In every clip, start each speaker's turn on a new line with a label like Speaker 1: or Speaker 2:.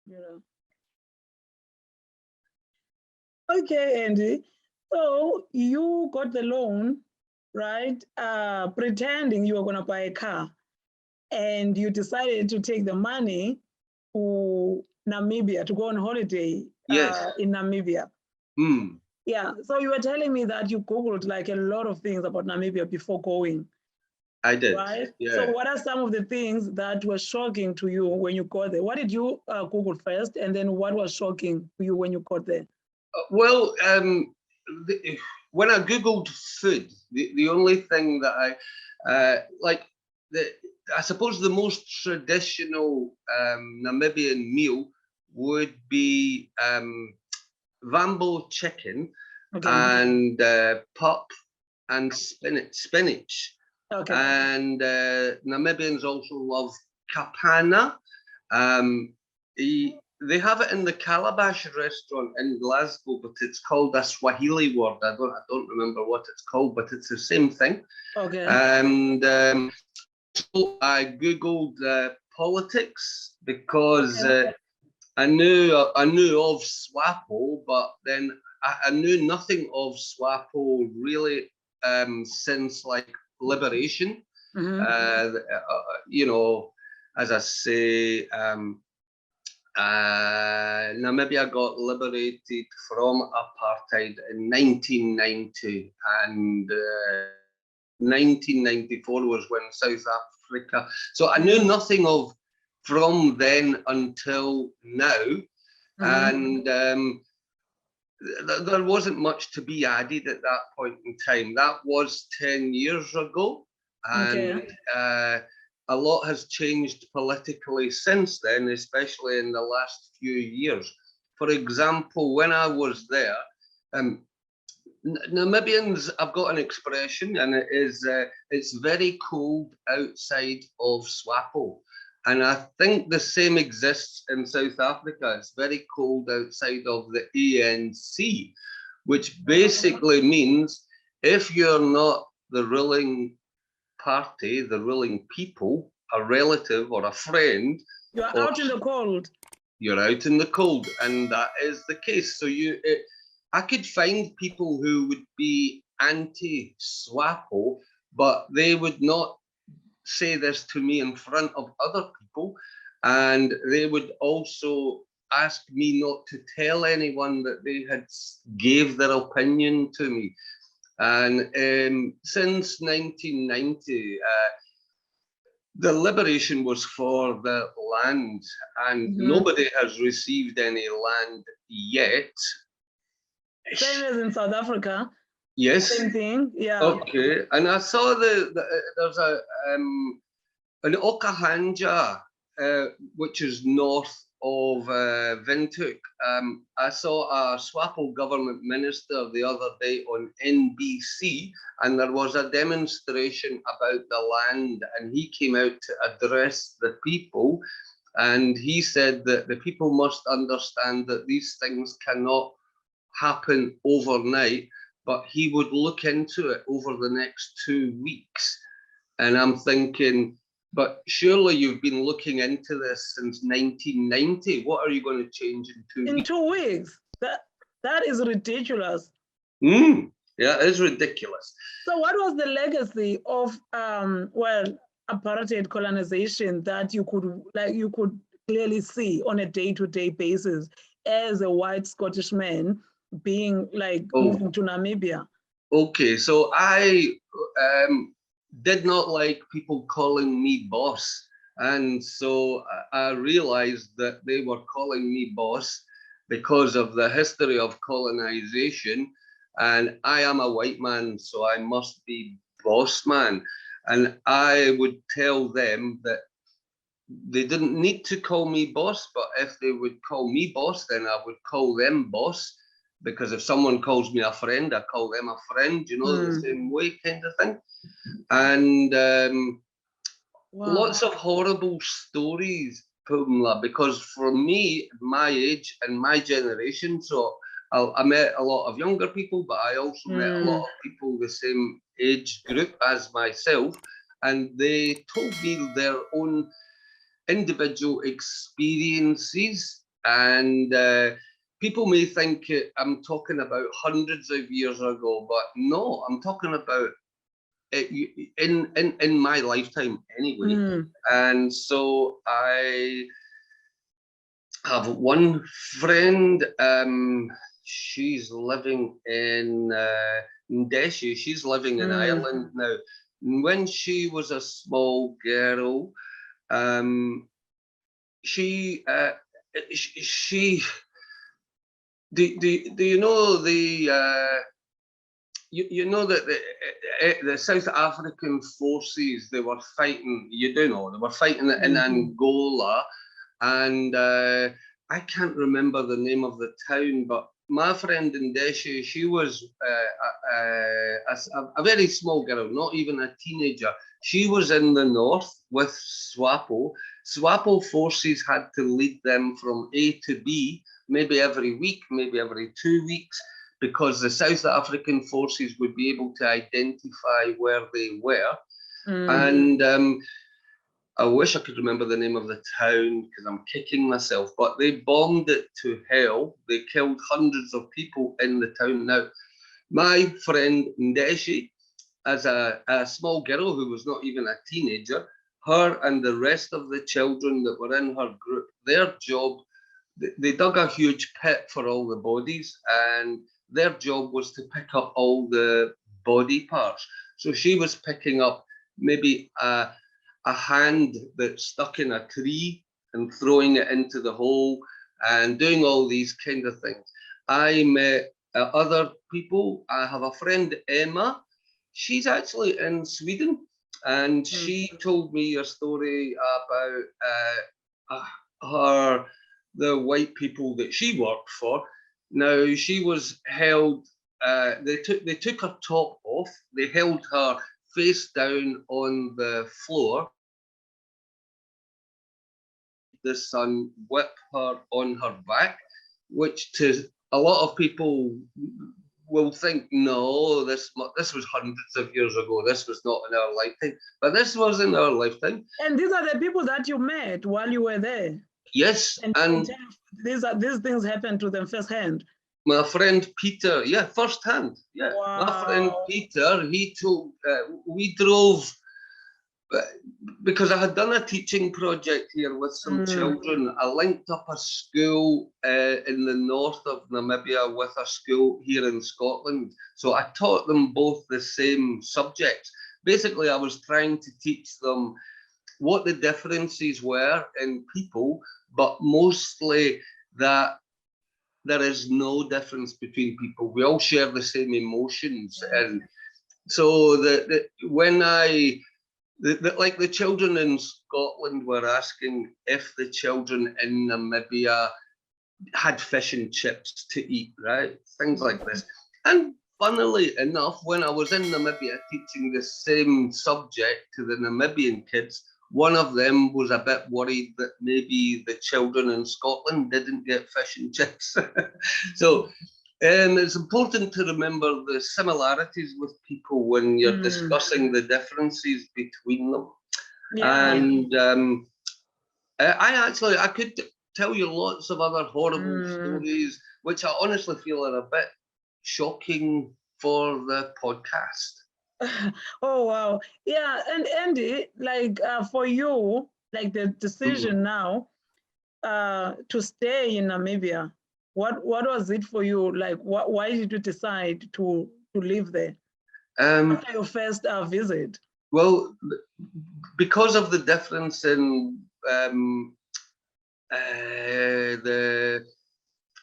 Speaker 1: Yeah. Okay, Andy. So you got the loan, right? Pretending you were going to buy a car, and you decided to take the money to Namibia to go on holiday
Speaker 2: Yes.
Speaker 1: in Namibia.
Speaker 2: Hmm.
Speaker 1: Yeah. So you were telling me that you Googled like a lot of things about Namibia before going,
Speaker 2: I did.
Speaker 1: right? So
Speaker 2: Yeah.
Speaker 1: what are some of the things that were shocking to you when you got there? What did you Google first, and then what was shocking to you when you got there?
Speaker 2: Well, when I googled food, the only thing that like the I suppose the most traditional Namibian meal would be Vambo chicken
Speaker 1: Okay.
Speaker 2: and pup and spinach.
Speaker 1: Okay.
Speaker 2: And Namibians also love kapana. Um, they have it in the Calabash restaurant in Glasgow, but it's called a Swahili word. I don't remember what it's called, but it's the same thing.
Speaker 1: Okay.
Speaker 2: And so I googled politics because I knew of SWAPO, but then I knew nothing of SWAPO really since like liberation.
Speaker 1: Mm-hmm.
Speaker 2: You know, as I say, Namibia got liberated from apartheid in 1990, and 1994 was when South Africa. So I knew nothing of from then until now, and there wasn't much to be added at that point in time. That was 10 years ago, and
Speaker 1: Okay.
Speaker 2: a lot has changed politically since then, especially in the last few years. For example, when I was there, um, Namibians, I've got an expression, and it is it's very cold outside of SWAPO. And I think the same exists in South Africa. It's very cold outside of the ANC, which basically means if you're not the ruling party, the ruling people, a relative or a friend,
Speaker 1: You are
Speaker 2: or
Speaker 1: out in the cold.
Speaker 2: you're out in the cold, and that is the case. So I could find people who would be anti-SWAPO, but they would not say this to me in front of other people, and they would also ask me not to tell anyone that they had gave their opinion to me. And since 1990, the liberation was for the land, and nobody has received any land yet.
Speaker 1: Same as in South Africa.
Speaker 2: Yes.
Speaker 1: Same thing. Yeah.
Speaker 2: Okay. And I saw there's an Okahanja, which is north of Windhoek. I saw a SWAPO government minister the other day on NBC, and there was a demonstration about the land, and he came out to address the people, and he said that the people must understand that these things cannot happen overnight, but he would look into it over the next 2 weeks. And I'm thinking, but surely you've been looking into this since 1990. What are you going to change in 2 weeks?
Speaker 1: In 2 weeks. That is ridiculous.
Speaker 2: Yeah, it is ridiculous.
Speaker 1: So what was the legacy of apartheid colonization that you could clearly see on a day-to-day basis as a white Scottish man being moving to Namibia?
Speaker 2: Okay, so I did not like people calling me boss. And so I realized that they were calling me boss because of the history of colonization. And I am a white man, so I must be boss man. And I would tell them that they didn't need to call me boss, but if they would call me boss, then I would call them boss. Because if someone calls me a friend, I call them a friend, the same way kind of thing. And lots of horrible stories, Pumla, because for me, my age and my generation, so I met a lot of younger people, but I also met a lot of people the same age group as myself, and they told me their own individual experiences And people may think I'm talking about hundreds of years ago, but no, I'm talking about in my lifetime anyway. And so I have one friend. She's living in Ndeshi. She's living in Ireland now. When she was a small girl, she do you know you know that the South African forces, they were fighting, you do know, they were fighting in Angola, and I can't remember the name of the town, but my friend Ndeshi, she was a very small girl, not even a teenager. She was in the north with SWAPO. SWAPO forces had to lead them from A to B, maybe every week, maybe every 2 weeks, because the South African forces would be able to identify where they were. And I wish I could remember the name of the town because I'm kicking myself, but they bombed it to hell. They killed hundreds of people in the town. Now, my friend Ndeshi, as a small girl who was not even a teenager, her and the rest of the children that were in her group, their job, they dug a huge pit for all the bodies, and their job was to pick up all the body parts. So she was picking up maybe a hand that's stuck in a tree and throwing it into the hole and doing all these kind of things. I met other people. I have a friend, Emma. She's actually in Sweden, and she told me a story about the white people that she worked for. Now, she was held, they took her top off, they held her face down on the floor. The sun whip her on her back, which to a lot of people will think, no, this was hundreds of years ago. This was not in our lifetime, but this was in our lifetime.
Speaker 1: And these are the people that you met while you were there.
Speaker 2: Yes, and
Speaker 1: these things happened to them firsthand.
Speaker 2: My friend Peter, yeah, firsthand, yeah.
Speaker 1: Wow.
Speaker 2: My friend Peter, he told, we drove, because I had done a teaching project here with some children. I linked up a school in the north of Namibia with a school here in Scotland. So I taught them both the same subjects. Basically, I was trying to teach them what the differences were in people, but mostly that there is no difference between people. We all share the same emotions. And so when like the children in Scotland were asking if the children in Namibia had fish and chips to eat, right? Things like this. And funnily enough, when I was in Namibia teaching the same subject to the Namibian kids, one of them was a bit worried that maybe the children in Scotland didn't get fish and chips. So it's important to remember the similarities with people when you're discussing the differences between them. Yeah. And I could tell you lots of other horrible stories, which I honestly feel are a bit shocking for the podcast.
Speaker 1: Oh, wow. Yeah. And Andy, like for you, like the decision now to stay in Namibia, what was it for you? Like, why did you decide to live there after your first visit?
Speaker 2: Well, because of the difference in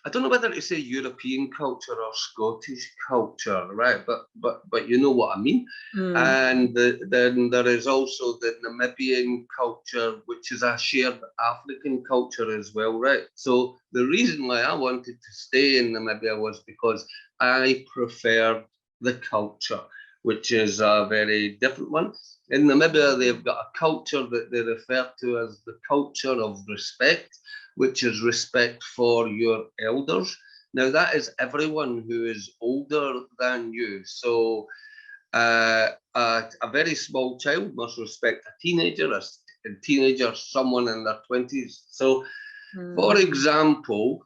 Speaker 2: I don't know whether to say European culture or Scottish culture, right? But you know what I mean. And then there is also the Namibian culture, which is a shared African culture as well, right? So the reason why I wanted to stay in Namibia was because I preferred the culture, which is a very different one. In Namibia, they've got a culture that they refer to as the culture of respect, which is respect for your elders. Now, that is everyone who is older than you. So a very small child must respect a teenager, someone in their 20s. So For example,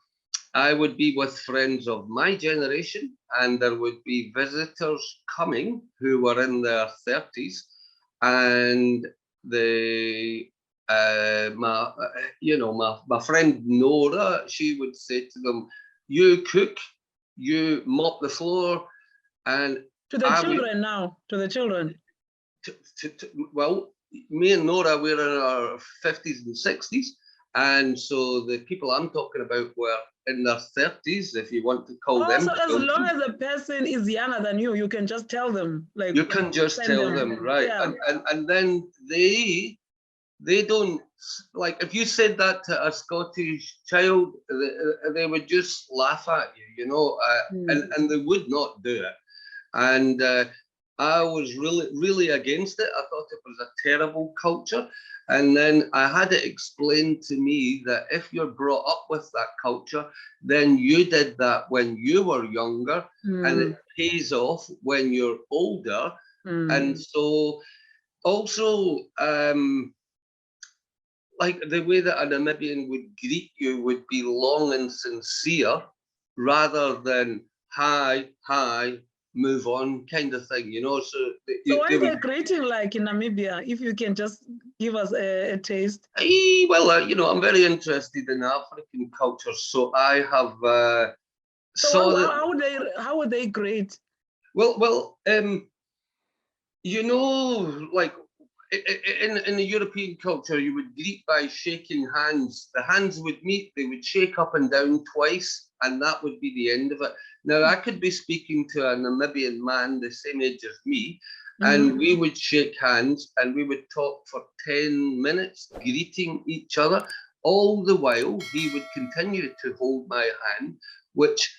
Speaker 2: I would be with friends of my generation, and there would be visitors coming who were in their 30s, and my friend Nora, she would say to them, "You cook, you mop the floor," and
Speaker 1: to the children now, to the children.
Speaker 2: Well, me and Nora, we're in our 50s and 60s, and so the people I'm talking about were in their 30s, if you want to call them.
Speaker 1: So as long as the person is younger than you, you can just tell them. Like
Speaker 2: you can just tell them, right? Yeah. And then they don't, like, if you said that to a Scottish child, they would just laugh at you, and they would not do it. And I was really against it. I thought it was a terrible culture. And then I had it explained to me that if you're brought up with that culture, then you did that when you were younger, and it pays off when you're older. And so also, like the way that a Namibian would greet you would be long and sincere, rather than hi, move on kind of thing, So
Speaker 1: what is the greeting like in Namibia? If you can just give us a taste.
Speaker 2: Well, I'm very interested in African culture, so I have.
Speaker 1: How would they greet?
Speaker 2: Well, like in the European culture, you would greet by shaking hands. The hands would meet, they would shake up and down twice, and that would be the end of it. Now, I could be speaking to a Namibian man the same age as me, and we would shake hands and we would talk for 10 minutes, greeting each other. All the while, he would continue to hold my hand, which,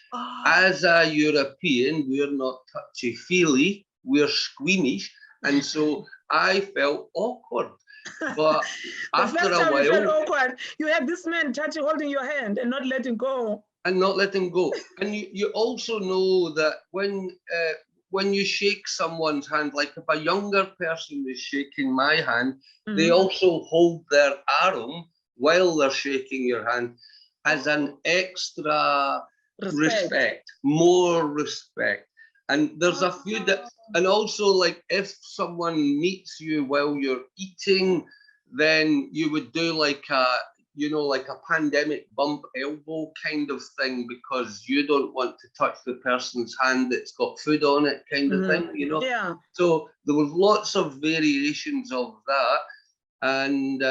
Speaker 2: as a European, we're not touchy-feely, we're squeamish, and so I felt awkward. But after a while,
Speaker 1: you felt awkward. You had this man holding your hand and not letting go.
Speaker 2: And not letting go. And you also know that when you shake someone's hand, like if a younger person is shaking my hand, they also hold their arm while they're shaking your hand as an extra respect, more respect. And there's a few that, and also like if someone meets you while you're eating, then you would do like a pandemic bump elbow kind of thing, because you don't want to touch the person's hand that's got food on it kind of thing,
Speaker 1: Yeah.
Speaker 2: So there was lots of variations of that. And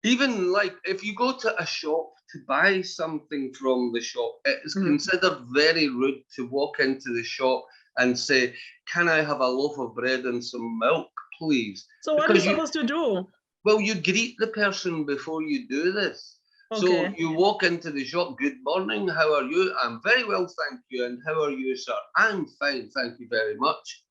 Speaker 2: even like if you go to a shop to buy something from the shop, it is considered very rude to walk into the shop and say, "Can I have a loaf of bread and some milk, please?"
Speaker 1: So what are you supposed to do?
Speaker 2: Well, you greet the person before you do this. Okay. So you walk into the shop, "Good morning, how are you?" "I'm very well, thank you. And how are you, sir?" "I'm fine, thank you very much.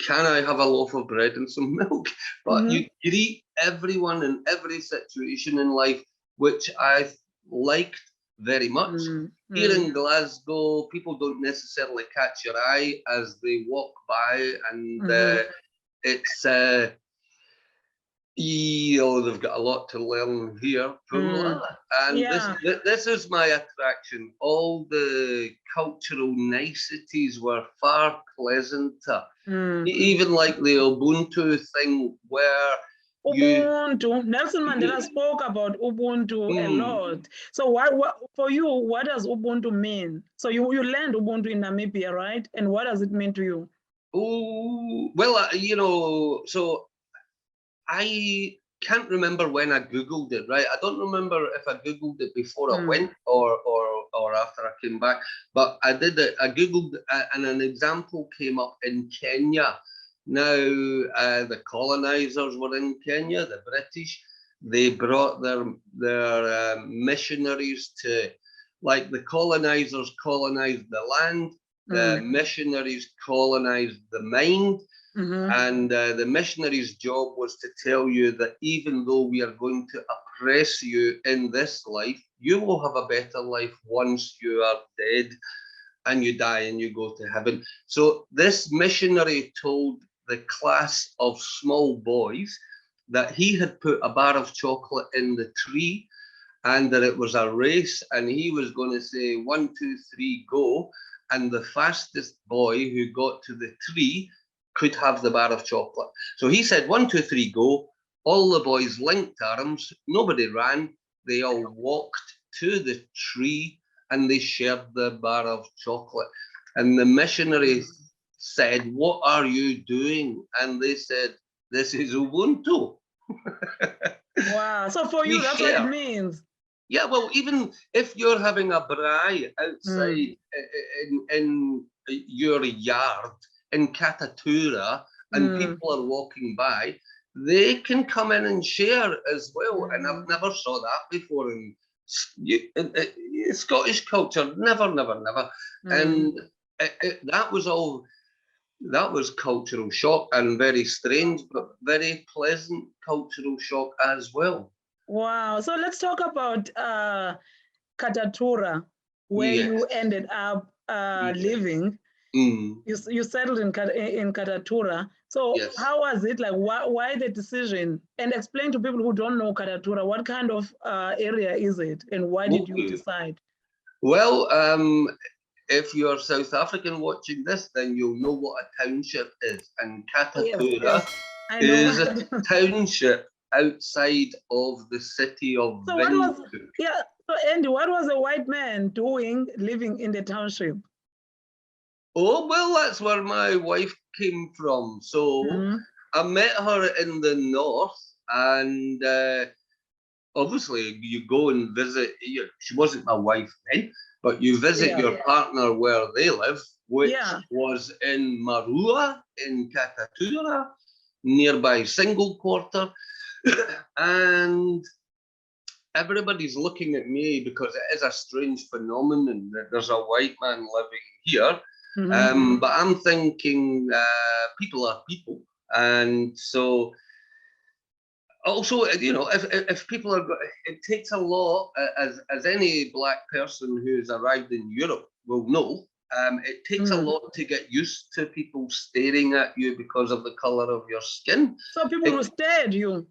Speaker 2: Can I have a loaf of bread and some milk?" But you greet everyone in every situation in life, which I liked very much. Here in Glasgow, people don't necessarily catch your eye as they walk by, and it's they've got a lot to learn here. And this is my attraction. All the cultural niceties were far pleasanter. Even like the Ubuntu thing, where
Speaker 1: Ubuntu. Nelson Mandela spoke about Ubuntu a lot. So what for you, what does Ubuntu mean? So you learned Ubuntu in Namibia, right? And what does it mean to you?
Speaker 2: Oh, well, so I can't remember when I Googled it, right? I don't remember if I Googled it before I went or after I came back, but I did it. I Googled and an example came up in Kenya. Now, the colonizers were in Kenya, the British. They brought their missionaries to, like the colonizers colonized the land, the missionaries colonized the mind. And the missionary's job was to tell you that even though we are going to oppress you in this life, you will have a better life once you are dead and you die and you go to heaven. So this missionary told the class of small boys that he had put a bar of chocolate in the tree, and that it was a race, and he was going to say 1, 2, 3, go, and the fastest boy who got to the tree could have the bar of chocolate. So he said 1, 2, 3, go. All the boys linked arms. Nobody ran. They all walked to the tree and they shared the bar of chocolate. And the missionary said, "What are you doing?" And they said, "This is Ubuntu."
Speaker 1: Wow. So for you, that's
Speaker 2: share.
Speaker 1: what it means.
Speaker 2: Yeah, well, even if you're having a braai outside in your yard in Katatura and people are walking by, they can come in and share as well. And I've never saw that before in Scottish culture. Never. And that was cultural shock, and very strange, but very pleasant cultural shock as well.
Speaker 1: Wow. So let's talk about Katatura, where you ended up living. You settled in Katatura. So how was it? Like, why the decision? And explain to people who don't know Katatura, what kind of area is it, and why did you decide?
Speaker 2: Well, if you're South African watching this, then you'll know what a township is. And Katatura is a township outside of the city of Windhoek.
Speaker 1: So Andy, what was a white man doing living in the township?
Speaker 2: Oh, well, that's where my wife came from. So I met her in the north, and obviously you go and visit. She wasn't my wife then, but you visit your partner where they live, which was in Marua in Katatura, nearby Single Quarter. And everybody's looking at me because it is a strange phenomenon that there's a white man living here. But I'm thinking people are people. And so also, if people are, it takes a lot, as any black person who's arrived in Europe will know, it takes a lot to get used to people staring at you because of the color of your skin.
Speaker 1: So people will stare at you.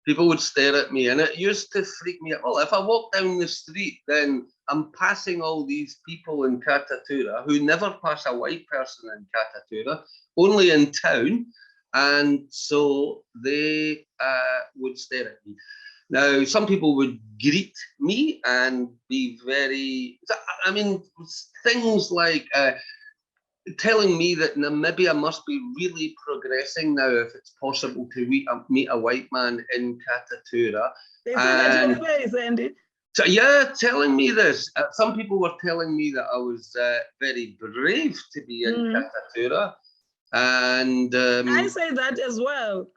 Speaker 2: People would stare at me, and it used to freak me out. Well, if I walk down the street, then I'm passing all these people in Katatura who never pass a white person in Katatura, only in town. And so they would stare at me. Now, some people would greet me and be very, I mean, things like telling me that Namibia must be really progressing now if it's possible to meet a white man in Katatura.
Speaker 1: They say that your face, Andy.
Speaker 2: So, yeah, telling me this. Some people were telling me that I was very brave to be in Katatura. And
Speaker 1: I say that as well.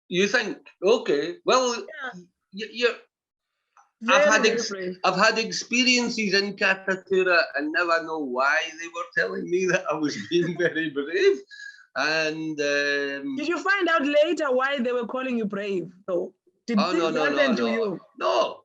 Speaker 2: You think, okay, well, I've had experiences in Katatura, and now I know why they were telling me that I was being very brave. And
Speaker 1: did you find out later why they were calling you brave, though? Did things happen to you?
Speaker 2: No.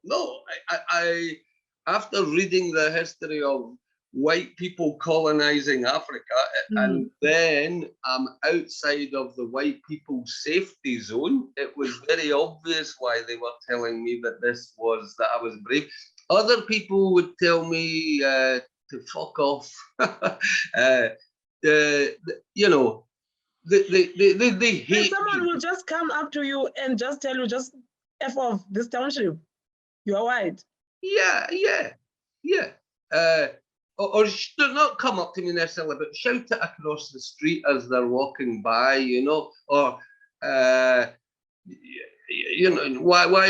Speaker 2: I after reading the history of white people colonizing Africa, and then I'm outside of the white people's safety zone, it was very obvious why they were telling me that that I was brave. Other people would tell me to fuck off. They hate
Speaker 1: someone will just come up to you and just tell you, just F off this township. You are white.
Speaker 2: Yeah. Or do not come up to me necessarily, but shout it across the street as they're walking by, or why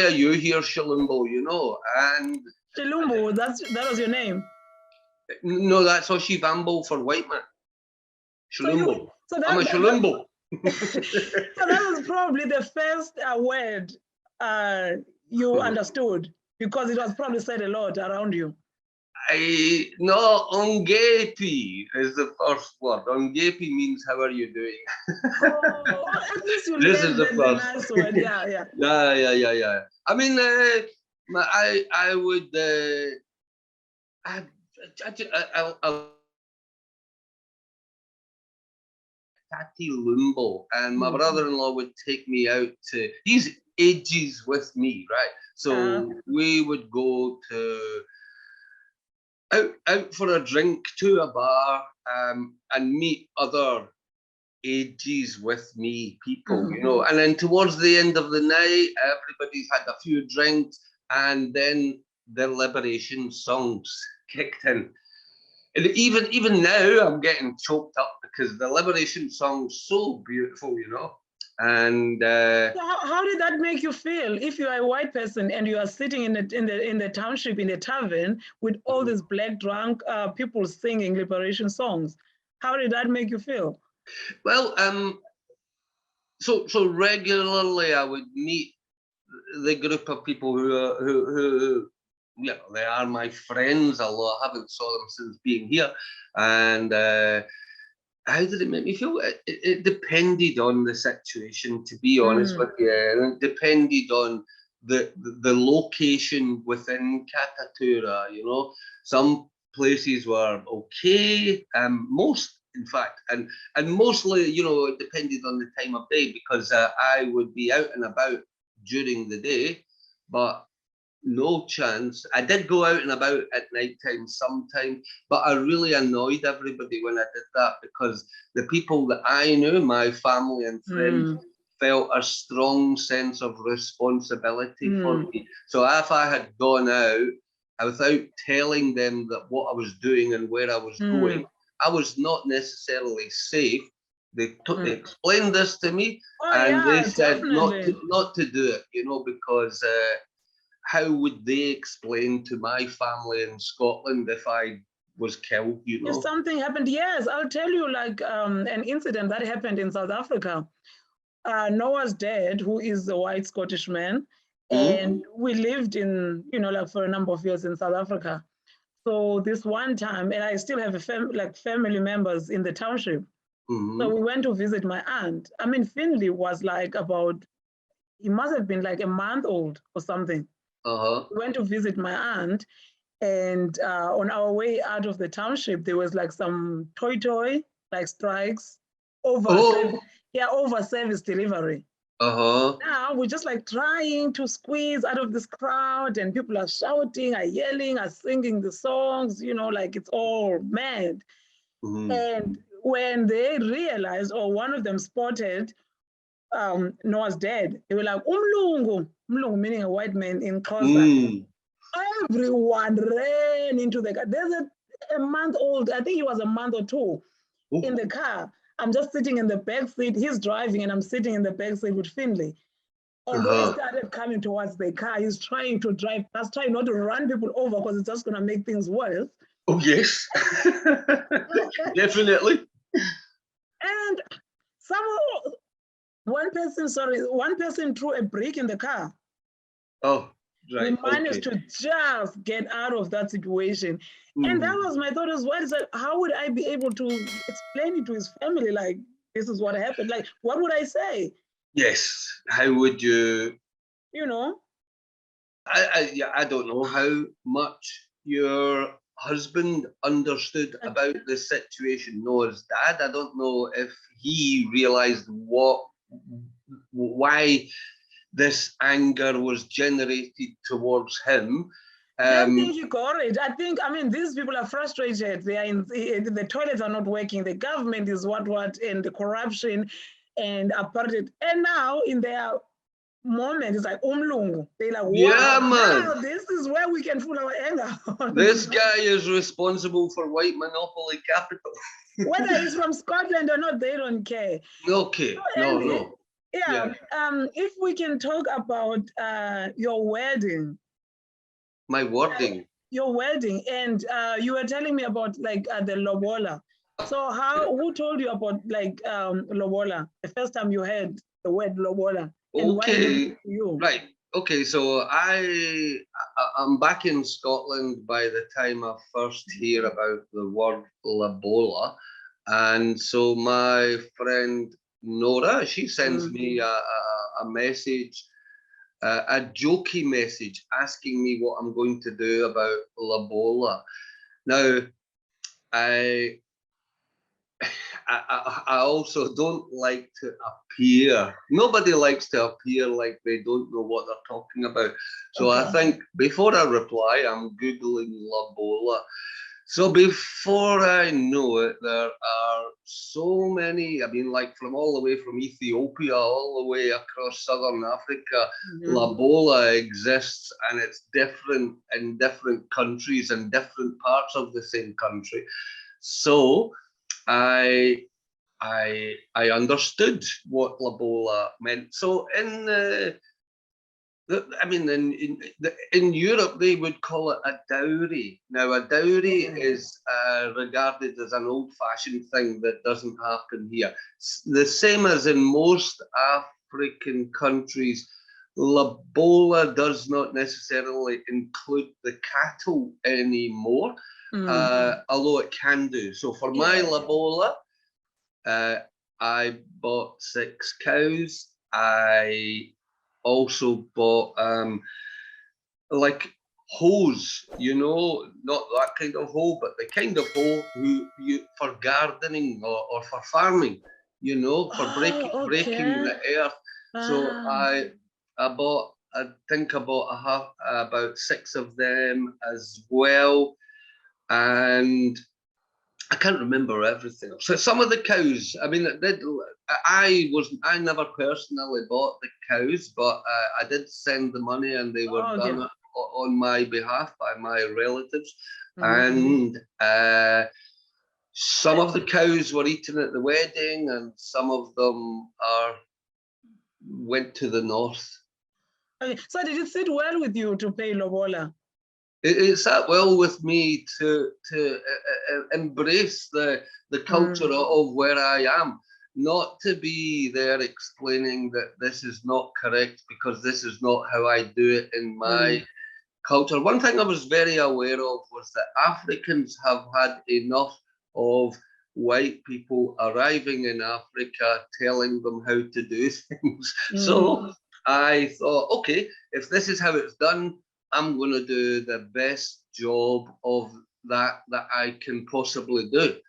Speaker 2: are you here, Shilumbo, and
Speaker 1: Shilumbo, that was your name?
Speaker 2: No, that's Oshibambo for white man. Shilumbo. I'm a Shilumbo.
Speaker 1: So that was probably the first word you understood, because it was probably said a lot around you.
Speaker 2: No, Ongepi is the first word. Ongepi means how are you doing?
Speaker 1: At least you
Speaker 2: this is the first.
Speaker 1: Nice word. Yeah.
Speaker 2: Yeah. I mean, I would. Tati Lumbo, and my brother-in-law would take me out to. ages with me, right? So we would go out for a drink to a bar, and meet other ages with me people, you know. And then towards the end of the night, everybody's had a few drinks, and then the liberation songs kicked in. And even now, I'm getting choked up because the liberation song's so beautiful, you know. And
Speaker 1: so how did that make you feel? If you are a white person and you are sitting in the township in a tavern with all these black drunk people singing liberation songs, how did that make you feel?
Speaker 2: well, so regularly I would meet the group of people who you know, they are my friends, although I haven't saw them since being here. And how did it make me feel? It depended on the situation, to be honest with you. And it depended on the location within Katatura, you know. Some places were okay, most, in fact, and mostly, you know, it depended on the time of day, because I would be out and about during the day, but no chance. I did go out and about at night time sometimes, but I really annoyed everybody when I did that, because the people that I knew, my family and friends, felt a strong sense of responsibility for me. So if I had gone out without telling them that what I was doing and where I was going, I was not necessarily safe. They explained this to me, and they said not to do it, you know, because how would they explain to my family in Scotland if I was killed, you know?
Speaker 1: If something happened, yes, I'll tell you, like an incident that happened in South Africa. Noah's dad, who is a white Scottish man, and we lived in, you know, like for a number of years in South Africa. So this one time, and I still have family members in the township. So we went to visit my aunt. I mean, Finley was like he must have been like a month old or something. We went to visit my aunt, and on our way out of the township, there was like some toy like strikes over service delivery. Now we're just like trying to squeeze out of this crowd, and people are shouting, are yelling, are singing the songs, you know, like it's all mad. And when they realized, or one of them spotted Noah's dad, they were like, umlungu meaning a white man in Xhosa. Everyone ran into the car. There's a month old, I think he was a month or two in the car. I'm just sitting in the back seat. He's driving and I'm sitting in the back seat with Finley. And they started coming towards the car. He's trying to drive fast, trying not to run people over because it's just going to make things worse.
Speaker 2: Oh, yes. Definitely.
Speaker 1: And somehow, one person threw a brick in the car.
Speaker 2: Oh, right.
Speaker 1: We managed to just get out of that situation. And that was my thought as well. Is like, how would I be able to explain it to his family? Like, this is what happened. Like, what would I say?
Speaker 2: Yes. How would you?
Speaker 1: You know?
Speaker 2: I don't know how much your husband understood about the situation. Noah's dad, I don't know if he realized why this anger was generated towards him.
Speaker 1: I don't think he got it. I mean, these people are frustrated. They are the toilets are not working. The government is what, and the corruption and apartheid. And now in their moment, it's like umlungu. They're like, wow,
Speaker 2: yeah, man.
Speaker 1: Now this is where we can put our anger on.
Speaker 2: This guy is responsible for white monopoly capital.
Speaker 1: Whether he's from Scotland or not, they don't care.
Speaker 2: Okay, no.
Speaker 1: Yeah. If we can talk about your wedding.
Speaker 2: My wedding.
Speaker 1: Your wedding, and you were telling me about like the Lobolla. So who told you about like Lobolla? The first time you heard the word Lobolla, and why did it mean to you?
Speaker 2: Right. Okay, so I'm back in Scotland by the time I first hear about the word Lobolla, and so my friend Nora, she sends me a message, a jokey message asking me what I'm going to do about Lobolla. Now, I also don't like to appear. Nobody likes to appear like they don't know what they're talking about. So I think before I reply, I'm Googling Lobolla. So before I know it, there are so many, I mean, like from all the way from Ethiopia, all the way across Southern Africa, Lobolla exists, and it's different in different countries and different parts of the same country. So I understood what Lobolla meant. So in Europe, they would call it a dowry. Now, a dowry is regarded as an old-fashioned thing that doesn't happen here. The same as in most African countries, Lobolla does not necessarily include the cattle anymore, although it can do. So for my Lobolla, I bought 6 cows. I also bought like hoes, not that kind of hoe, but the kind of hoe for gardening or for farming, for breaking the earth. So I think I bought about 6 of them as well, and I can't remember everything. So some of the cows, I mean, I never personally bought the cows, but I did send the money, and they were done on my behalf by my relatives. And some of the cows were eaten at the wedding, and some of them went to the north.
Speaker 1: Okay. So did it sit well with you to pay Lobolla?
Speaker 2: It sat well with me to embrace the culture of where I am, not to be there explaining that this is not correct because this is not how I do it in my culture. One thing I was very aware of was that Africans have had enough of white people arriving in Africa telling them how to do things. So I thought, okay, if this is how it's done, I'm going to do the best job of that I can possibly do.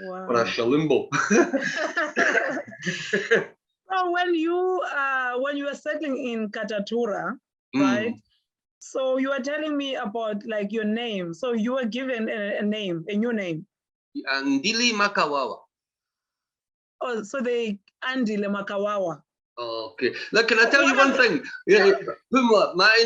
Speaker 1: Wow.
Speaker 2: For a shalimbo.
Speaker 1: So when you were settling in Katatura, right? So you were telling me about like your name. So you were given a name, a new name.
Speaker 2: Andile Makawawa.
Speaker 1: Oh, so they Andile Makawawa.
Speaker 2: Okay. Look, can I tell you one thing? Pumla, my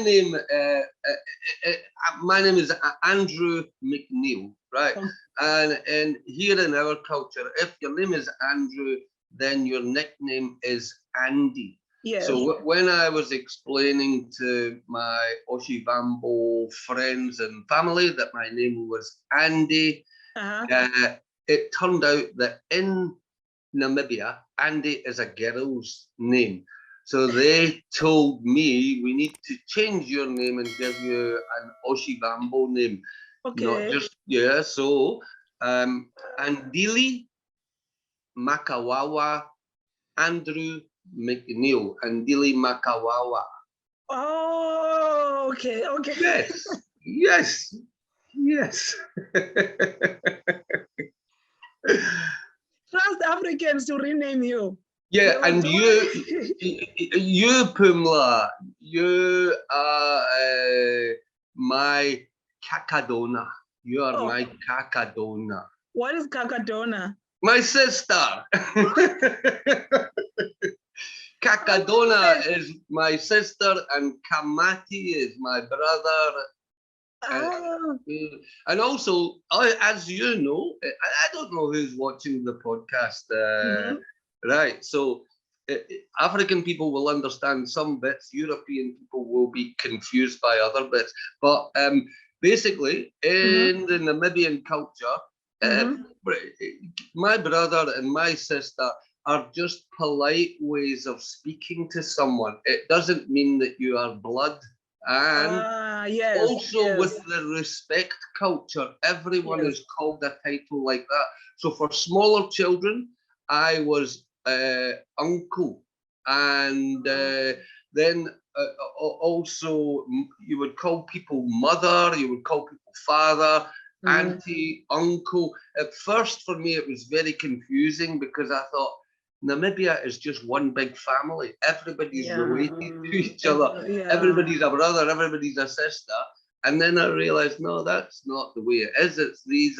Speaker 2: name is Andrew McNeill, right? And here in our culture, if your name is Andrew, then your nickname is Andy. Yes. So when I was explaining to my Oshivambo friends and family that my name was Andy, it turned out that in Namibia, Andy is a girl's name. So they told me, we need to change your name and give you an Oshivambo name. Okay. Not just, so Andile Makawawa Andrew McNeill. Andile Makawawa.
Speaker 1: Oh, okay.
Speaker 2: Yes.
Speaker 1: Trust Africans to rename you.
Speaker 2: Yeah, and you, Pumla, you are my Kakadona. You are my Kakadona.
Speaker 1: What is Kakadona?
Speaker 2: My sister. Kakadona is my sister, and Kamati is my brother. And also, as you know, I don't know who's watching the podcast, right? So African people will understand some bits, European people will be confused by other bits. But basically, in the Namibian culture, my brother and my sister are just polite ways of speaking to someone. It doesn't mean that you are blood. And with the respect culture, everyone is called a title like that. So for smaller children, I was uncle. And then also you would call people mother, you would call people father. auntie, uncle. At first, for me, it was very confusing because I thought Namibia is just one big family. Everybody's related to each other. Everybody's a brother, everybody's a sister. And then I realized, no, that's not the way it is. It's these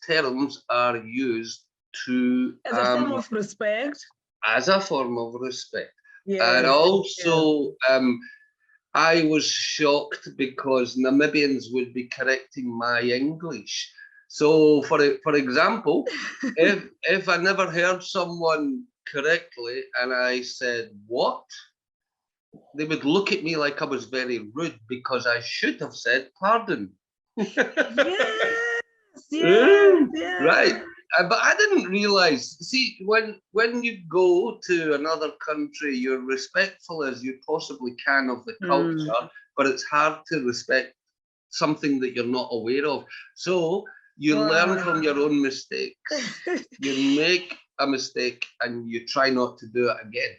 Speaker 2: terms are used to
Speaker 1: as a form of respect.
Speaker 2: As a form of respect. And also, I was shocked because Namibians would be correcting my English. So, for example, if I never heard someone correctly and I said, "What?" they would look at me like I was very rude because I should have said pardon. Right. But I didn't realize, see, when you go to another country, you're respectful as you possibly can of the culture, but it's hard to respect something that you're not aware of. So you learn from your own mistakes. You make a mistake and you try not to do it again.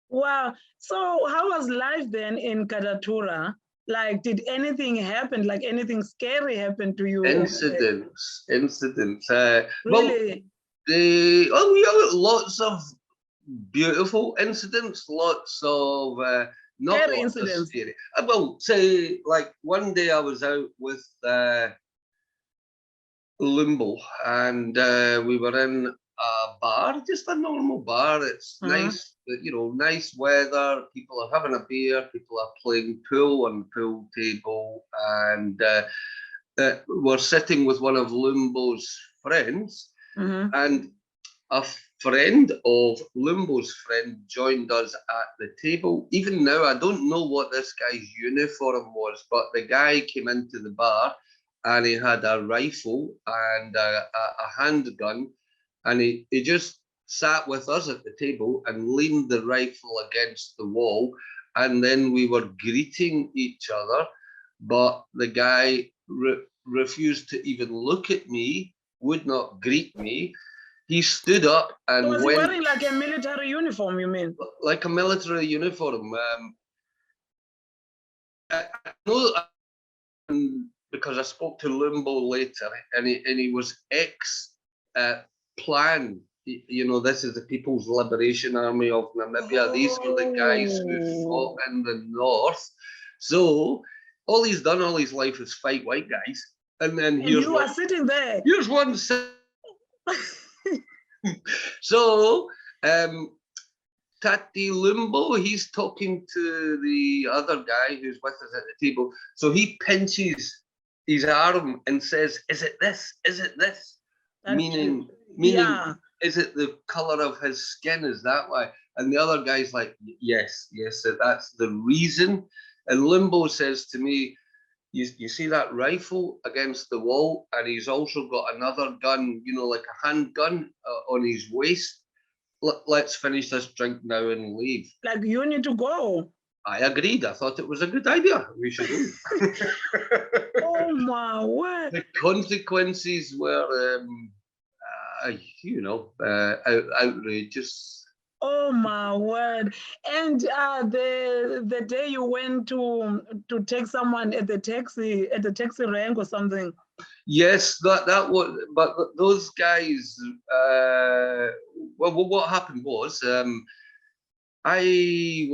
Speaker 1: Wow. So how was life then in Katatura? Like, did anything happen? Like anything scary happen to you?
Speaker 2: Incidents.
Speaker 1: Really?
Speaker 2: Well, lots of beautiful incidents, lots of not
Speaker 1: scary
Speaker 2: lots
Speaker 1: incidents.
Speaker 2: Of scary. I will say, like one day I was out with Limbo, and we were in a bar, just a normal bar. It's nice, nice weather. People are having a beer. People are playing pool on the pool table, and we're sitting with one of Limbo's friends, and a friend of Limbo's friend joined us at the table. Even now, I don't know what this guy's uniform was, but the guy came into the bar and he had a rifle and a handgun, and he just sat with us at the table and leaned the rifle against the wall, and then we were greeting each other, but the guy refused to even look at me, would not greet me. He stood up and
Speaker 1: was he wearing like a military uniform, you mean?
Speaker 2: Like a military uniform. I know because I spoke to Limbo later, and he was ex-Plan. This is the People's Liberation Army of Namibia. These were the guys who fought in the north. So all he's done all his life is fight white guys. And then
Speaker 1: you are sitting there.
Speaker 2: Here's one. So, Tati Limbo, he's talking to the other guy who's with us at the table. So he pinches his arm and says, "Is it this? Is it this?" Meaning, is it the color of his skin? Is that why? And the other guy's like, yes, that's the reason. And Limbo says to me, you see that rifle against the wall, and he's also got another gun, like a handgun on his waist. Let's finish this drink now and leave.
Speaker 1: Like, you need to go.
Speaker 2: I agreed. I thought it was a good idea. We should leave.
Speaker 1: Oh my word.
Speaker 2: The consequences were, outrageous.
Speaker 1: Oh my word! And the day you went to take someone at the taxi rank or something.
Speaker 2: Yes, that was. But those guys. Well, what happened was, I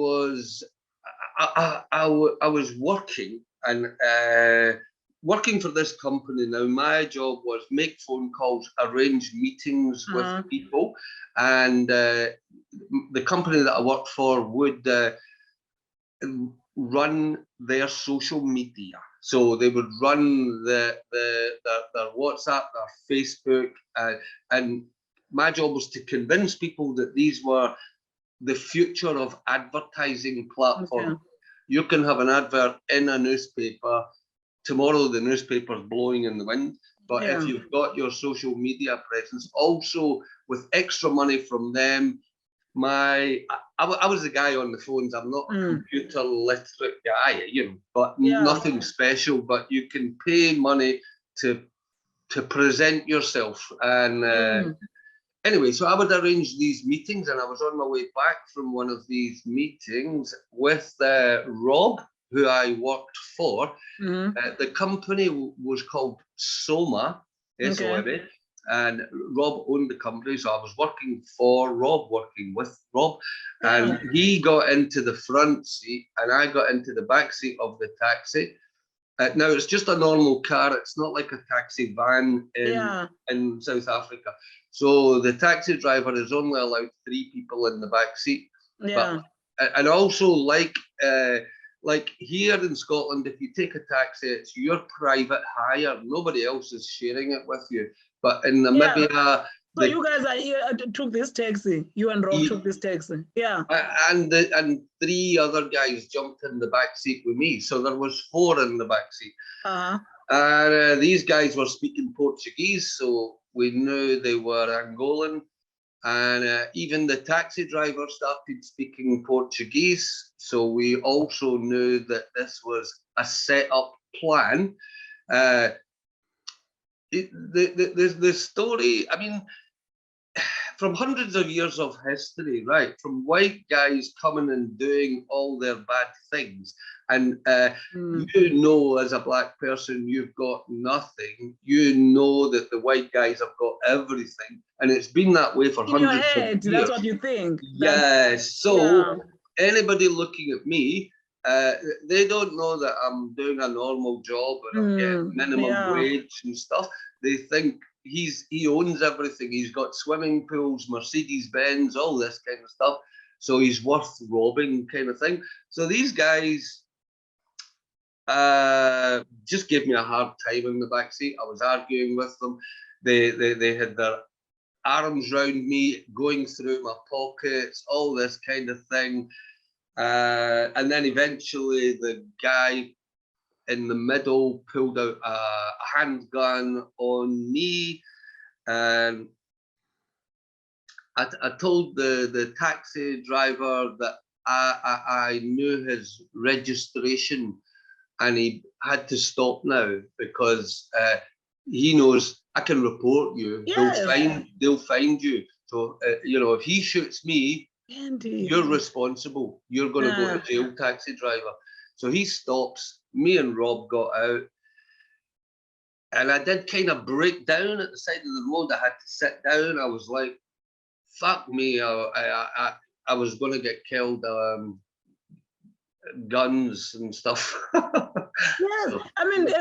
Speaker 2: was working and working for this company. Now, my job was make phone calls, arrange meetings with people, and the company that I worked for would run their social media. So they would run their WhatsApp, their Facebook, and my job was to convince people that these were the future of advertising platform. Okay. You can have an advert in a newspaper. Tomorrow the newspaper's blowing in the wind. But if you've got your social media presence, also with extra money from them, I was the guy on the phones. I'm not a computer literate guy, but nothing special. But you can pay money to present yourself. And anyway, so I would arrange these meetings, and I was on my way back from one of these meetings with Rob, who I worked for.
Speaker 1: Mm-hmm.
Speaker 2: The company was called Soma, S-O-M-A, and Rob owned the company, so I was working for Rob, working with Rob, and he got into the front seat, and I got into the back seat of the taxi. Now, it's just a normal car. It's not like a taxi van in South Africa. So the taxi driver is only allowed 3 people in the back seat.
Speaker 1: Yeah.
Speaker 2: But, and also, like here in Scotland, if you take a taxi, it's your private hire. Nobody else is sharing it with you. But in Namibia...
Speaker 1: So you guys took this taxi. You and Rob took this taxi. Yeah.
Speaker 2: And 3 other guys jumped in the back seat with me. So there was 4 in the back seat. And these guys were speaking Portuguese, so we knew they were Angolan. And even the taxi driver started speaking Portuguese. So we also knew that this was a set-up plan. The story, I mean, from hundreds of years of history, right? From white guys coming and doing all their bad things. And you know, as a black person, you've got nothing. You know that the white guys have got everything. And it's been that way for hundreds of years.
Speaker 1: That's what you think.
Speaker 2: Yes. So anybody looking at me, they don't know that I'm doing a normal job and I'm getting minimum wage and stuff. They think he owns everything. He's got swimming pools, Mercedes-Benz, all this kind of stuff. So he's worth robbing, kind of thing. So these guys just gave me a hard time in the backseat. I was arguing with them. They had their arms round me, going through my pockets, all this kind of thing. And then eventually the guy in the middle pulled out a handgun on me, and I told the taxi driver that I knew his registration, and he had to stop now because he knows I can report you. They'll find you. So you know, if he shoots me,
Speaker 1: Andy,
Speaker 2: you're responsible. You're going to go to jail, taxi driver. So he stops. Me and Rob got out, and I did kind of break down at the side of the road. I had to sit down. I was like, "Fuck me!" I was going to get killed. Guns and stuff.
Speaker 1: Yes, so. I mean,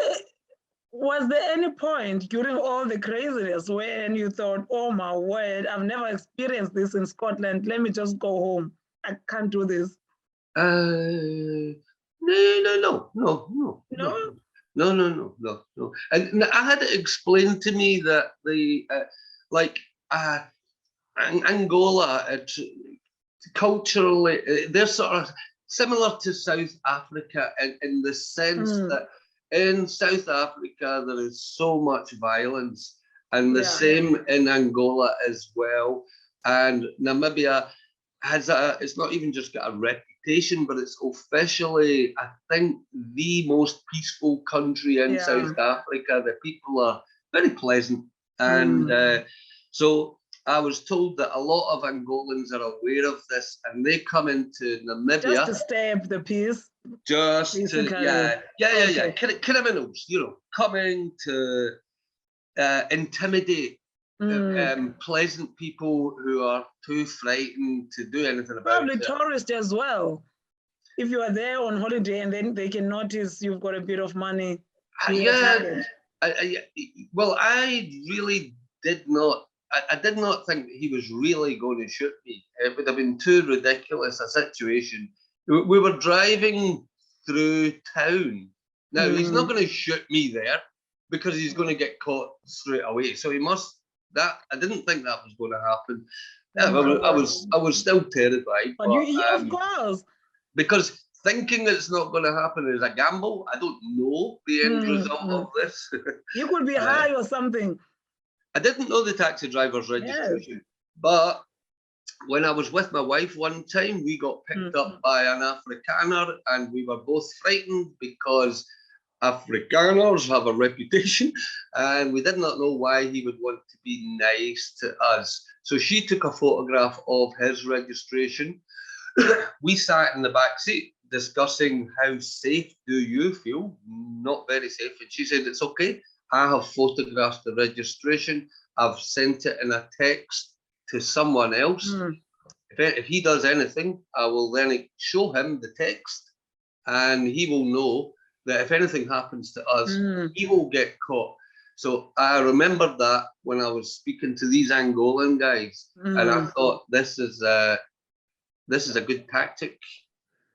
Speaker 1: was there any point during all the craziness when you thought, "Oh my word, I've never experienced this in Scotland. Let me just go home. I can't do this." No. And I had it explained to me that
Speaker 2: Angola, culturally, they're sort of similar to South Africa in the sense that in South Africa there is so much violence, and the same in Angola as well. And Namibia has it's not even just got a reputation, but it's officially, I think, the most peaceful country in South Africa. The people are very pleasant. And so I was told that a lot of Angolans are aware of this, and they come into Namibia.
Speaker 1: Just to stamp the peace.
Speaker 2: Criminals, you know, coming to intimidate pleasant people who are too frightened to do anything about it.
Speaker 1: Probably tourists as well. If you are there on holiday and then they can notice you've got a bit of money.
Speaker 2: Well, I really did not. I did not think he was really going to shoot me. It would have been too ridiculous a situation. We were driving through town. Now, he's not going to shoot me there because he's going to get caught straight away. So he must. I didn't think that was going to happen. I was still terrified.
Speaker 1: But you, of course.
Speaker 2: Because thinking it's not going to happen is a gamble. I don't know the end result of this.
Speaker 1: You could be high or something.
Speaker 2: I didn't know the taxi driver's registration, but when I was with my wife one time, we got picked up by an Afrikaner, and we were both frightened because Afrikaners have a reputation, and we did not know why he would want to be nice to us. So she took a photograph of his registration. We sat in the back seat. discussing how safe do you feel? Not very safe. And she said, it's okay. I have photographed the registration. I've sent it in a text to someone else. If he does anything, I will then show him the text, and he will know that if anything happens to us, he will get caught. So I remembered that when I was speaking to these Angolan guys, and I thought this is a good tactic.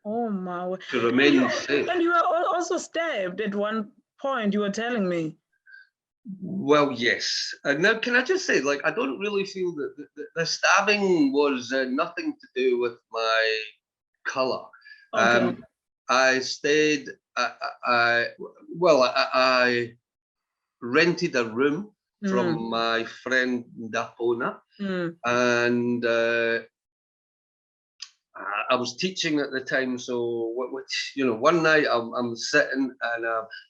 Speaker 1: Oh my!
Speaker 2: To remain safe.
Speaker 1: And you were also stabbed at one point. You were telling me.
Speaker 2: Well, yes. Now, can I just say, like, I don't really feel that the stabbing was nothing to do with my colour.
Speaker 1: Okay.
Speaker 2: I stayed. I rented a room from my friend Dapona, and I was teaching at the time. So, one night I'm sitting and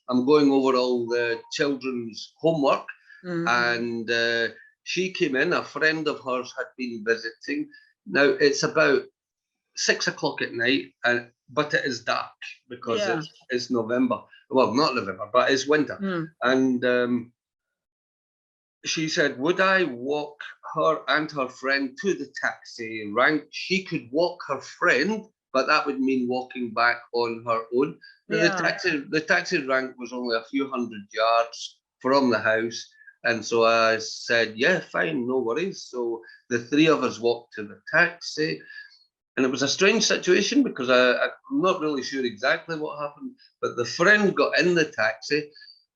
Speaker 2: I'm going over all the children's homework, and she came in. A friend of hers had been visiting. Now it's about 6 o'clock at night, but it is dark because it's November. Well, not November, but it's winter. And she said, would I walk her and her friend to the taxi rank? She could walk her friend, but that would mean walking back on her own. The taxi rank was only a few hundred yards from the house. And so I said, yeah, fine, no worries. So the three of us walked to the taxi. And it was a strange situation because I'm not really sure exactly what happened, but the friend got in the taxi.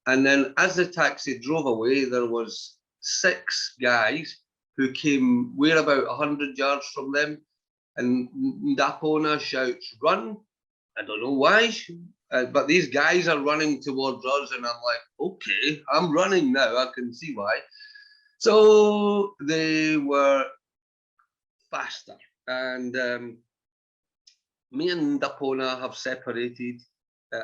Speaker 2: And then as the taxi drove away, there was 6 guys who came, we're about 100 yards from them. And Dapona shouts, run. I don't know why, but these guys are running towards us. And I'm like, okay, I'm running now. I can see why. So they were faster. And me and Dapona have separated.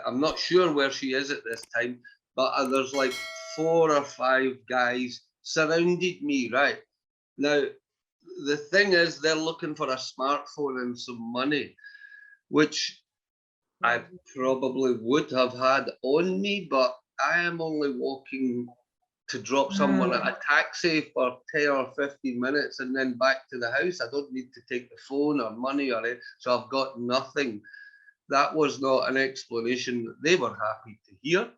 Speaker 2: I'm not sure where she is at this time, but there's like 4 or 5 guys surrounded me, right? Now, the thing is, they're looking for a smartphone and some money, which I probably would have had on me, but I am only walking to drop someone at a taxi for 10 or 15 minutes and then back to the house. I don't need to take the phone or money or it, so I've got nothing. That was not an explanation that they were happy to hear.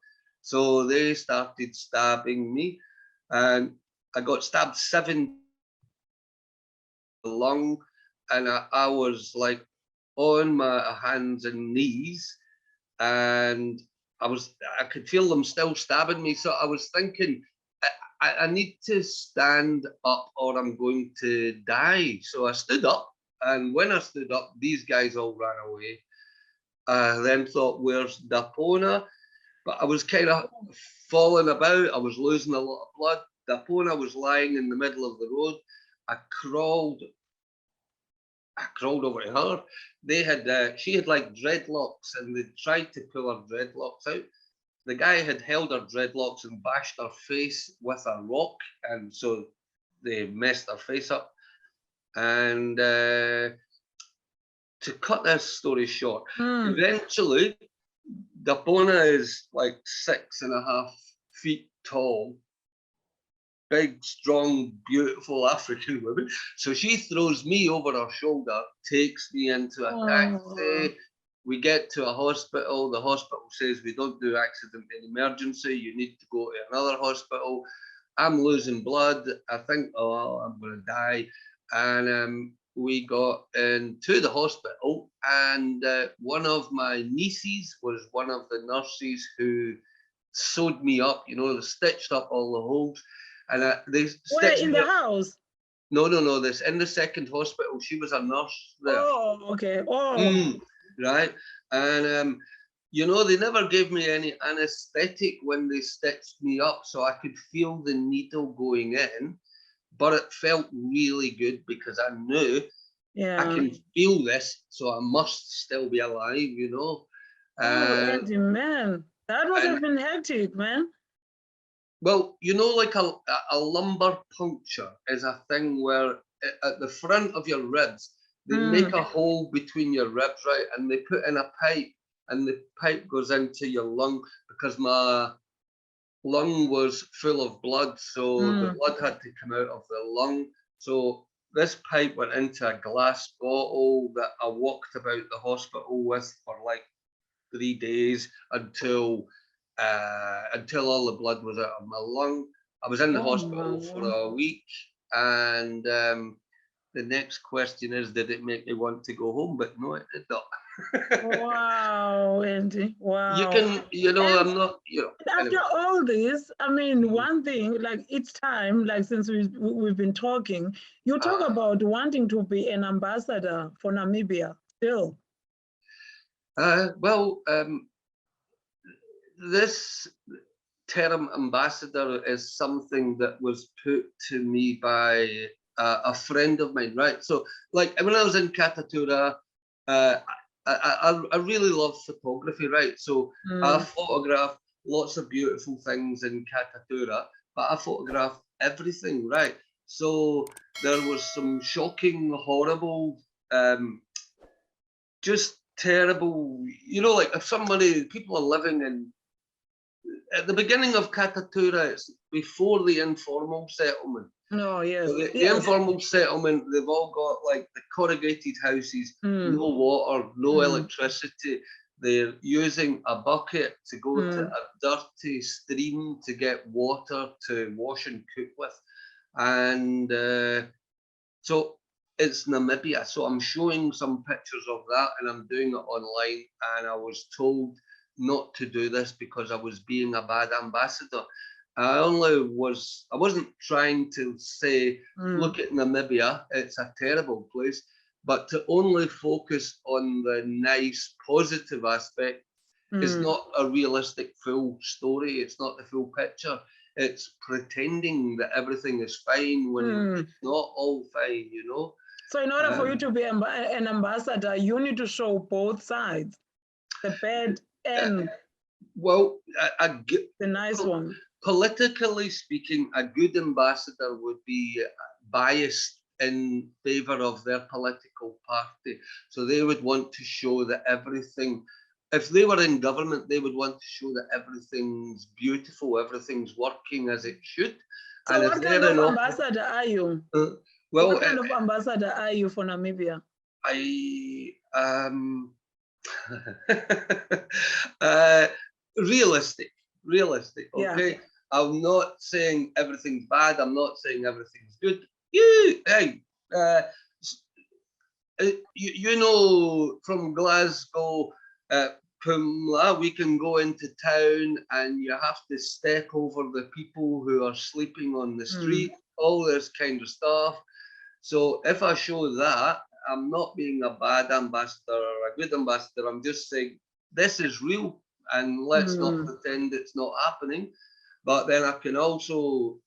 Speaker 2: So they started stabbing me, and I got stabbed 7 lung, and I was on my hands and knees, and I could feel them still stabbing me. So I was thinking, I need to stand up or I'm going to die. So I stood up, and when I stood up, these guys all ran away. I then thought, where's Dapona? But I was kind of falling about. I was losing a lot of blood. Dapona was lying in the middle of the road. I crawled over to her. She had like dreadlocks, and they tried to pull her dreadlocks out. The guy had held her dreadlocks and bashed her face with a rock, and so they messed her face up. And to cut this story short, eventually, Dapona is like 6.5 feet tall, big, strong, beautiful African woman. So she throws me over her shoulder, takes me into a taxi. We get to a hospital. The hospital says we don't do accident and emergency. You need to go to another hospital. I'm losing blood. I think, oh, I'm going to die. And we got into the hospital, and one of my nieces was one of the nurses who sewed me up. They stitched up all the holes. And they stitched
Speaker 1: in the house?
Speaker 2: No. This in the second hospital. She was a nurse there.
Speaker 1: Oh, okay. Oh.
Speaker 2: Right. And they never gave me any anesthetic when they stitched me up, so I could feel the needle going in, but it felt really good because I knew I can feel this, so I must still be alive,
Speaker 1: Oh, Andy, man, that must have been hectic, man.
Speaker 2: Well, like a lumbar puncture is a thing where at the front of your ribs, they make a hole between your ribs, right? And they put in a pipe, and the pipe goes into your lung, because my lung was full of blood, so the blood had to come out of the lung. So this pipe went into a glass bottle that I walked about the hospital with for like 3 days until all the blood was out of my lung. I was in the hospital for a week, and the next question is, did it make me want to go home? But no, it did not.
Speaker 1: Wow, Andy. Wow.
Speaker 2: You can, I'm not,
Speaker 1: After all this, I mean, one thing, like each time, like since we've been talking, you talk about wanting to be an ambassador for Namibia still.
Speaker 2: Well, this term ambassador is something that was put to me by a friend of mine, right? So, like when I was in Katatura, I really love photography, right? So I photograph lots of beautiful things in Katatura, but I photograph everything, right? So there was some shocking, horrible, just terrible, like if people are living in, at the beginning of Katatura, it's before the informal settlement.
Speaker 1: Oh, yes.
Speaker 2: So the informal settlement, they've all got like the corrugated houses, no water, no electricity. They're using a bucket to go to a dirty stream to get water to wash and cook with. And so it's Namibia. So I'm showing some pictures of that, and I'm doing it online. And I was told not to do this because I was being a bad ambassador. I wasn't trying to say, look at Namibia, it's a terrible place, but to only focus on the nice, positive aspect is not a realistic full story. It's not the full picture. It's pretending that everything is fine when it's not all fine,
Speaker 1: So in order for you to be an ambassador, you need to show both sides, the bad and the nice one.
Speaker 2: Politically speaking, a good ambassador would be biased in favor of their political party. So they would want to show that everything, if they were in government, they would want to show that everything's beautiful, everything's working as it should.
Speaker 1: So and what kind of ambassador are you? What kind of ambassador are you for Namibia?
Speaker 2: Realistic, okay?
Speaker 1: Yeah.
Speaker 2: I'm not saying everything's bad, I'm not saying everything's good. From Glasgow, Pumla, we can go into town and you have to step over the people who are sleeping on the street, all this kind of stuff. So if I show that, I'm not being a bad ambassador or a good ambassador. I'm just saying this is real, and let's not pretend it's not happening. But then I can also,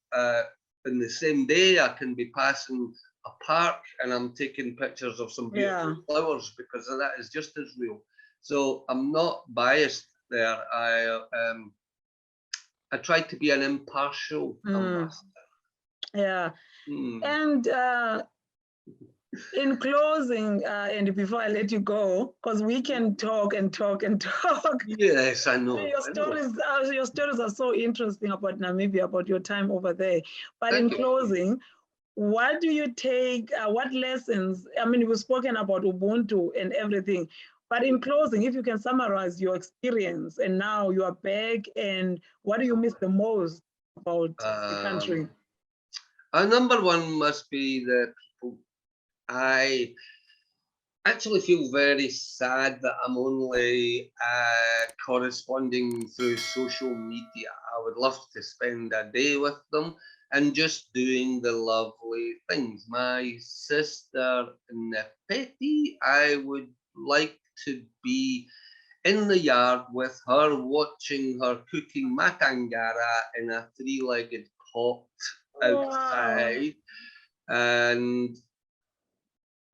Speaker 2: in the same day, I can be passing a park and I'm taking pictures of some beautiful flowers, because that is just as real. So I'm not biased there. I try to be an impartial ambassador.
Speaker 1: Yeah. And in closing, and before I let you go, because we can talk and talk and talk.
Speaker 2: Yes, I know.
Speaker 1: Your stories are so interesting about Namibia, about your time over there. But in closing, what do you take, what lessons, I mean, we've spoken about Ubuntu and everything, but in closing, if you can summarize your experience and now you are back, and what do you miss the most about the country?
Speaker 2: Number one must be the people. I actually feel very sad that I'm only corresponding through social media. I would love to spend a day with them and just doing the lovely things. My sister Nepeti, I would like to be in the yard with her, watching her cooking matangara in a three-legged pot outside. And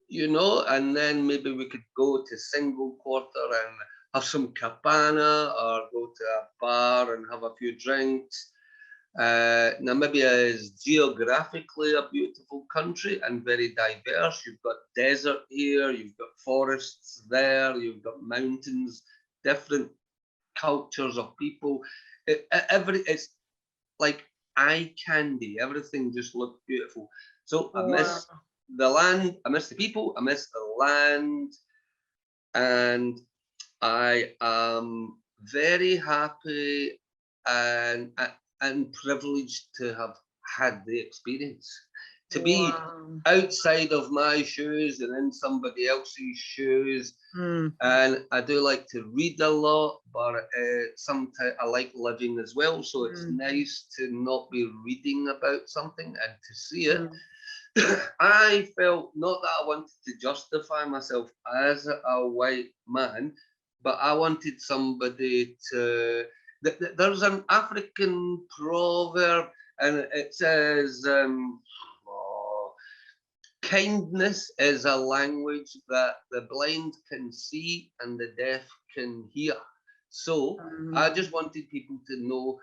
Speaker 2: and then maybe we could go to Single Quarter and have some kapana, or go to a bar and have a few drinks. Namibia is geographically a beautiful country and very diverse. You've got desert here, you've got forests there, you've got mountains, different cultures of people. It's like eye candy. Everything just looked beautiful. So I miss the land, I miss the people, I miss the land, and I am very happy and privileged to have had the experience. To be outside of my shoes and in somebody else's shoes. And I do like to read a lot, but sometimes I like living as well. So it's nice to not be reading about something and to see it. I felt not that I wanted to justify myself as a white man, but I wanted somebody to. There's an African proverb, and it says, kindness is a language that the blind can see and the deaf can hear. So I just wanted people to know,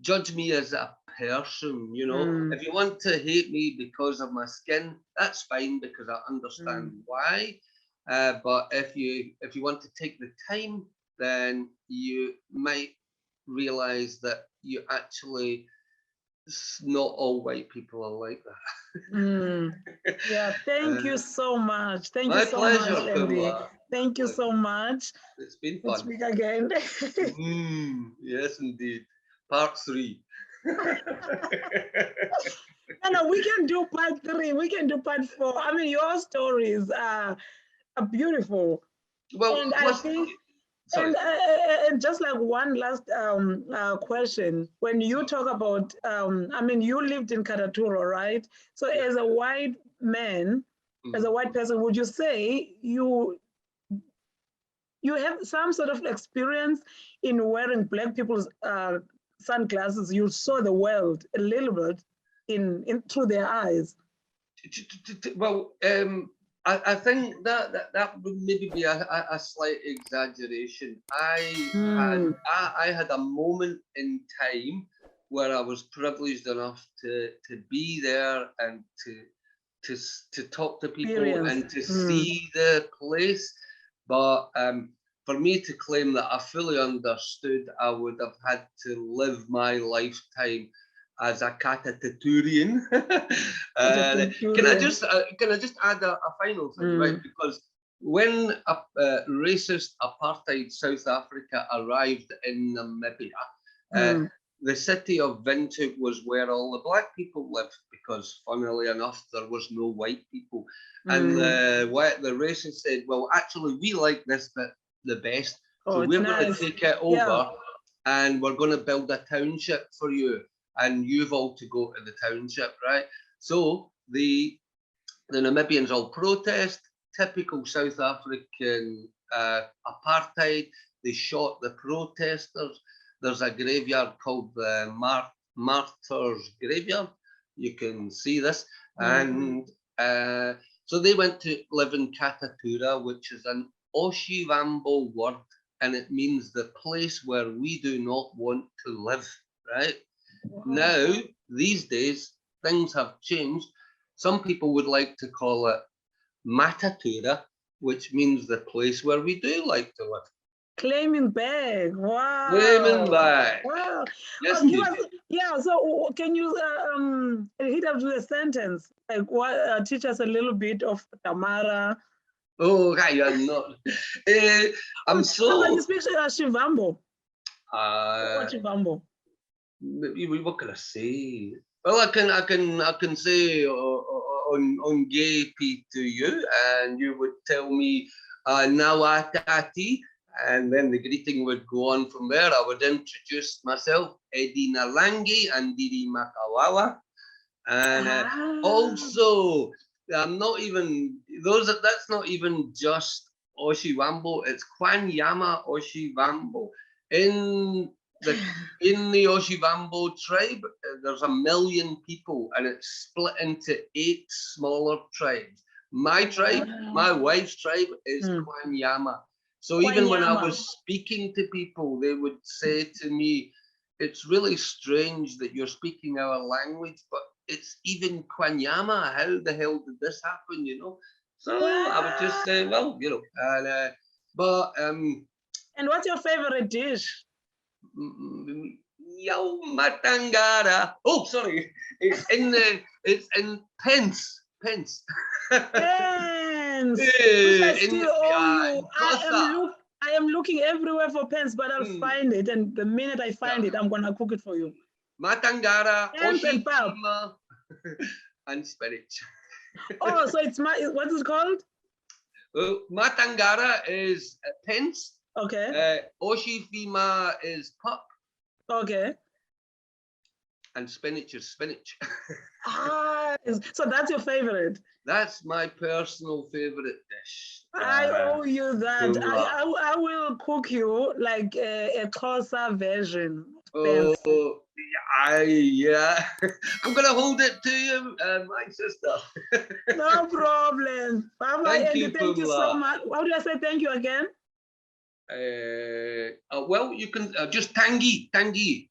Speaker 2: judge me as a person, you know. If you want to hate me because of my skin, that's fine, because I understand why. But if you want to take the time, then you might realize that you actually, not all white people are like that.
Speaker 1: Yeah, thank you so much. Thank you so
Speaker 2: pleasure,
Speaker 1: much, Andy. Thank you so much.
Speaker 2: It's been fun.
Speaker 1: Let's speak again.
Speaker 2: Yes, indeed. Part 3.
Speaker 1: No, we can do part 3. We can do part 4. I mean, your stories are beautiful.
Speaker 2: Well,
Speaker 1: and I think, and just like one last question, when you talk about, I mean, you lived in Katatura, right? So as a white man, as a white person, would you say you have some sort of experience in wearing black people's sunglasses? You saw the world a little bit in through their eyes.
Speaker 2: Well, I think that would maybe be a slight exaggeration. I had a moment in time where I was privileged enough to be there and to talk to people and to see the place. But for me to claim that I fully understood, I would have had to live my lifetime as a Kataturian. Can I just add a final thing, right? Because when racist apartheid South Africa arrived in Namibia, the city of Windhoek was where all the black people lived, because funnily enough, there was no white people. And the racists said, well, actually, we like this bit the best, so we're going to take it over and we're going to build a township for you, and you've all to go to the township, right? So the Namibians all protest, typical South African apartheid. They shot the protesters. There's a graveyard called the Martyrs Graveyard. You can see this. And so they went to live in Katatura, which is an Oshivambo word, and it means the place where we do not want to live, right? Now, these days, things have changed. Some people would like to call it Matatura, which means the place where we do like to live.
Speaker 1: Claiming back. Wow.
Speaker 2: Claiming back.
Speaker 1: Wow.
Speaker 2: Yes,
Speaker 1: so can you hit us with a sentence? Like what, teach us a little bit of Tamara.
Speaker 2: Oh, I'm not. I'm so.
Speaker 1: You speak Shivambo. What Shivambo?
Speaker 2: What can I say? Well, I can say on gay to you, and you would tell me Nawatati, and then the greeting would go on from there. I would introduce myself, Edina Langi and Didi Makawawa, and also I'm not even that's not even just Oshiwambo. It's Kwanyama Oshiwambo. In the Oshivambo tribe, there's 1 million people, and it's split into 8 smaller tribes. My tribe, my wife's tribe, is Kwanyama. So even when I was speaking to people, they would say to me, it's really strange that you're speaking our language, but it's even Kwanyama. How the hell did this happen? So I would just say, well,
Speaker 1: And what's your favorite dish?
Speaker 2: Yo Matangara. Oh, sorry. It's in pence.
Speaker 1: Pence, which I still owe you. I am looking everywhere for pence, but I'll find it. And the minute I find it, I'm gonna cook it for you.
Speaker 2: Matangara,
Speaker 1: Pence and pap.
Speaker 2: And spinach.
Speaker 1: Oh, so what is it called?
Speaker 2: Well, Matangara is pence.
Speaker 1: Okay.
Speaker 2: Oshifima is pup.
Speaker 1: Okay.
Speaker 2: And spinach is spinach.
Speaker 1: So that's your favorite?
Speaker 2: That's my personal favorite dish.
Speaker 1: I owe you that. I will cook you like a closer version.
Speaker 2: Oh, yeah. I'm going to hold it to you, my sister.
Speaker 1: No problem.
Speaker 2: Thank you
Speaker 1: so much. How do I say thank you again?
Speaker 2: Well, you can just tangi.
Speaker 1: Tangi.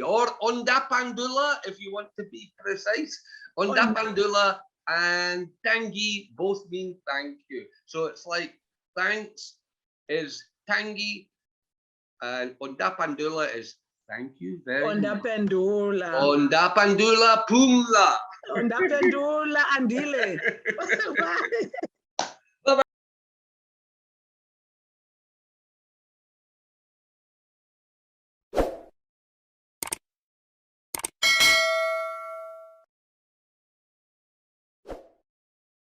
Speaker 2: Or ondapandula, if you want to be precise. Ondapandula and tangi both mean thank you. So it's like thanks is tangi, and ondapandula is thank you very much. Ondapandula pumla.
Speaker 1: Ondapandula andile.